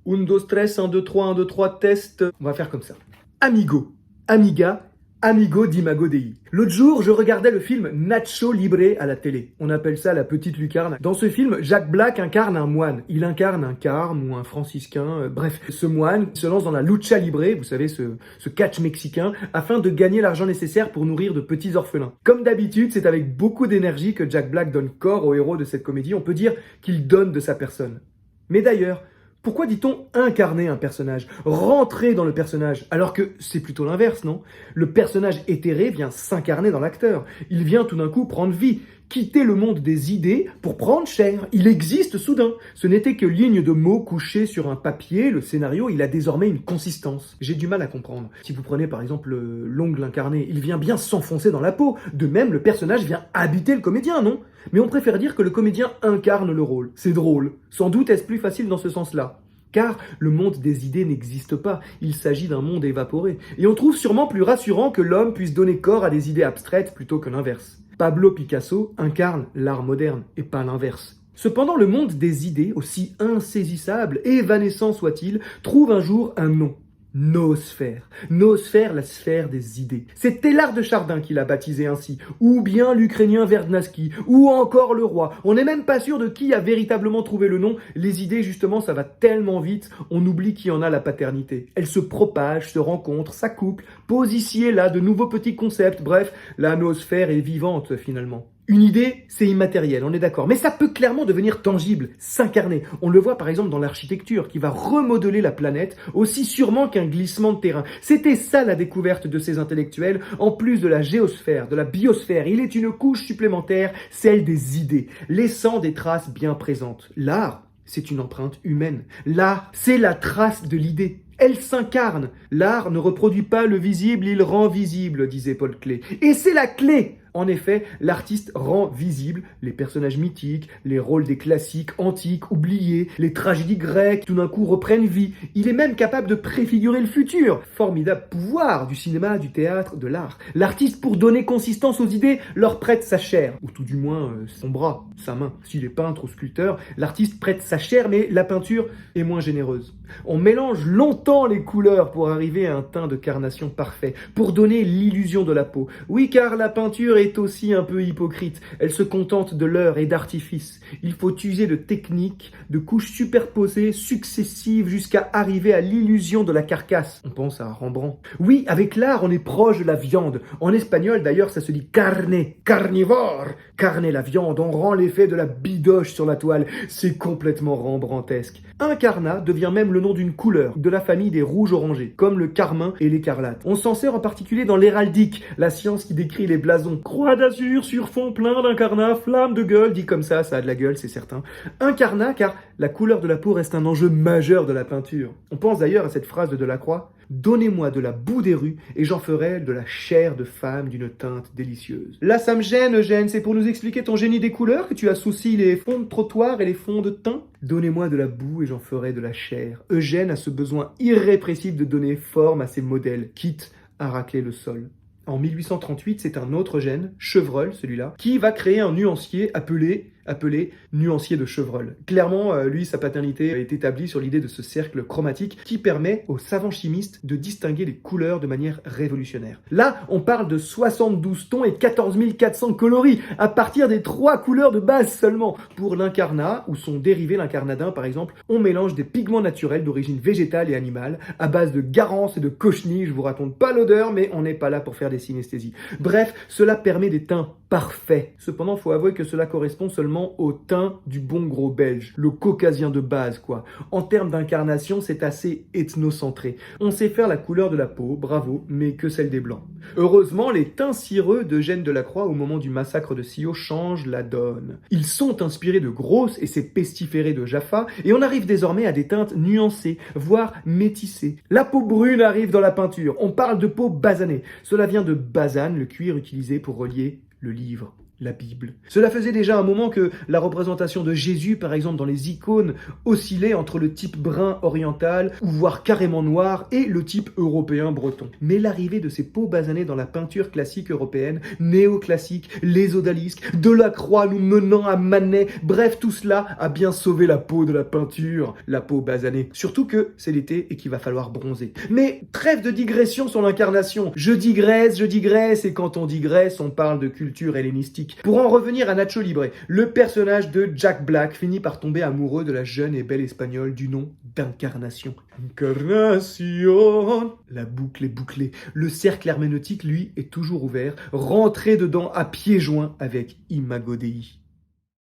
Un, dos, tres, 1, 2, 3, 1, 2, 3, test. On va faire comme ça. Amigo, amiga, amigo d'imago Dei. L'autre jour, je regardais le film Nacho Libre à la télé. On appelle ça la petite lucarne. Dans ce film, Jack Black incarne un moine. Il incarne un carme ou un franciscain. Bref, ce moine se lance dans la lucha libre, vous savez, ce catch mexicain, afin de gagner l'argent nécessaire pour nourrir de petits orphelins. Comme d'habitude, c'est avec beaucoup d'énergie que Jack Black donne corps au héros de cette comédie. On peut dire qu'il donne de sa personne. Mais d'ailleurs, pourquoi dit-on incarner un personnage, rentrer dans le personnage, alors que c'est plutôt l'inverse, non? Le personnage éthéré vient s'incarner dans l'acteur. Il vient tout d'un coup prendre vie, quitter le monde des idées pour prendre chair. Il existe soudain. Ce n'était que lignes de mots couchées sur un papier. Le scénario, il a désormais une consistance. J'ai du mal à comprendre. Si vous prenez par exemple l'ongle incarné, il vient bien s'enfoncer dans la peau. De même, le personnage vient habiter le comédien, non? Mais on préfère dire que le comédien incarne le rôle. C'est drôle. Sans doute est-ce plus facile dans ce sens-là. Car le monde des idées n'existe pas, il s'agit d'un monde évaporé. Et on trouve sûrement plus rassurant que l'homme puisse donner corps à des idées abstraites plutôt que l'inverse. Pablo Picasso incarne l'art moderne, et pas l'inverse. Cependant, le monde des idées, aussi insaisissable et évanescent soit-il, trouve un jour un nom. Noosphère. Noosphère, la sphère des idées. C'est Teilhard de Chardin qui l'a baptisé ainsi, ou bien l'Ukrainien Vernadsky, ou encore le roi. On n'est même pas sûr de qui a véritablement trouvé le nom. Les idées, justement, ça va tellement vite, on oublie qui en a la paternité. Elles se propagent, se rencontrent, s'accouplent, posent ici et là de nouveaux petits concepts. Bref, la noosphère est vivante finalement. Une idée, c'est immatériel, on est d'accord. Mais ça peut clairement devenir tangible, s'incarner. On le voit par exemple dans l'architecture, qui va remodeler la planète aussi sûrement qu'un glissement de terrain. C'était ça la découverte de ces intellectuels. En plus de la géosphère, de la biosphère, il est une couche supplémentaire, celle des idées, laissant des traces bien présentes. L'art, c'est une empreinte humaine. L'art, c'est la trace de l'idée. Elle s'incarne. L'art ne reproduit pas le visible, il rend visible, disait Paul Klee. Et c'est la clé. En effet, l'artiste rend visible les personnages mythiques, les rôles des classiques antiques oubliés, les tragédies grecques tout d'un coup reprennent vie. Il est même capable de préfigurer le futur. Formidable pouvoir du cinéma, du théâtre, de l'art. L'artiste, pour donner consistance aux idées, leur prête sa chair, ou tout du moins son bras, sa main. S'il est peintre ou sculpteur, l'artiste prête sa chair, mais la peinture est moins généreuse. On mélange longtemps les couleurs pour arriver à un teint de carnation parfait, pour donner l'illusion de la peau. Oui, car la peinture est aussi un peu hypocrite. Elle se contente de leurre et d'artifice. Il faut user de techniques, de couches superposées, successives, jusqu'à arriver à l'illusion de la carcasse. On pense à Rembrandt. Oui, avec l'art, on est proche de la viande. En espagnol, d'ailleurs, ça se dit carne, carnivore. Carne, la viande, on rend l'effet de la bidoche sur la toile. C'est complètement rembrandtesque. Incarnat devient même le nom d'une couleur, de la famille des rouges orangés, comme le carmin et l'écarlate. On s'en sert en particulier dans l'héraldique, la science qui décrit les blasons. Croix d'azur sur fond plein d'incarnat, flamme de gueule, dit comme ça a de la gueule, c'est certain. Incarnat, car la couleur de la peau reste un enjeu majeur de la peinture. On pense d'ailleurs à cette phrase de Delacroix: « Donnez-moi de la boue des rues et j'en ferai de la chair de femme d'une teinte délicieuse. » Là, ça me gêne, Eugène, c'est pour nous expliquer ton génie des couleurs que tu associes les fonds de trottoir et les fonds de teint. Donnez-moi de la boue et j'en ferai de la chair. Eugène a ce besoin irrépressible de donner forme à ses modèles, quitte à racler le sol. En 1838, c'est un autre Eugène, Chevreul celui-là, qui va créer un nuancier appelé nuancier de Chevreul. Clairement, lui, sa paternité est établie sur l'idée de ce cercle chromatique qui permet aux savants chimistes de distinguer les couleurs de manière révolutionnaire. Là, on parle de 72 tons et 14 400 coloris, à partir des 3 couleurs de base seulement. Pour l'incarnat, ou son dérivé, l'incarnadin par exemple, on mélange des pigments naturels d'origine végétale et animale, à base de garance et de cochenille. Je vous raconte pas l'odeur, mais on n'est pas là pour faire des synesthésies. Bref, cela permet des teints parfaits. Cependant, faut avouer que cela correspond seulement au teint du bon gros belge, le caucasien de base quoi. En termes d'incarnation, c'est assez ethnocentré. On sait faire la couleur de la peau, bravo, mais que celle des blancs. Heureusement, les teints cireux d'Eugène Delacroix au moment du massacre de Scio changent la donne. Ils sont inspirés de Gros et ses pestiférés de Jaffa, et on arrive désormais à des teintes nuancées, voire métissées. La peau brune arrive dans la peinture, on parle de peau basanée. Cela vient de basane, le cuir utilisé pour relier le livre la Bible. Cela faisait déjà un moment que la représentation de Jésus, par exemple dans les icônes, oscillait entre le type brun oriental, ou voire carrément noir, et le type européen breton. Mais l'arrivée de ces peaux basanées dans la peinture classique européenne, néoclassique, les odalisques, Delacroix nous menant à Manet, bref, tout cela a bien sauvé la peau de la peinture, la peau basanée. Surtout que c'est l'été et qu'il va falloir bronzer. Mais trêve de digression sur l'incarnation. Je digresse, et quand on digresse, on parle de culture hellénistique. Pour en revenir à Nacho Libre, le personnage de Jack Black finit par tomber amoureux de la jeune et belle espagnole du nom d'Incarnation. Incarnation. La boucle est bouclée. Le cercle herméneutique, lui, est toujours ouvert. Rentrez dedans à pieds joints avec Imago Dei.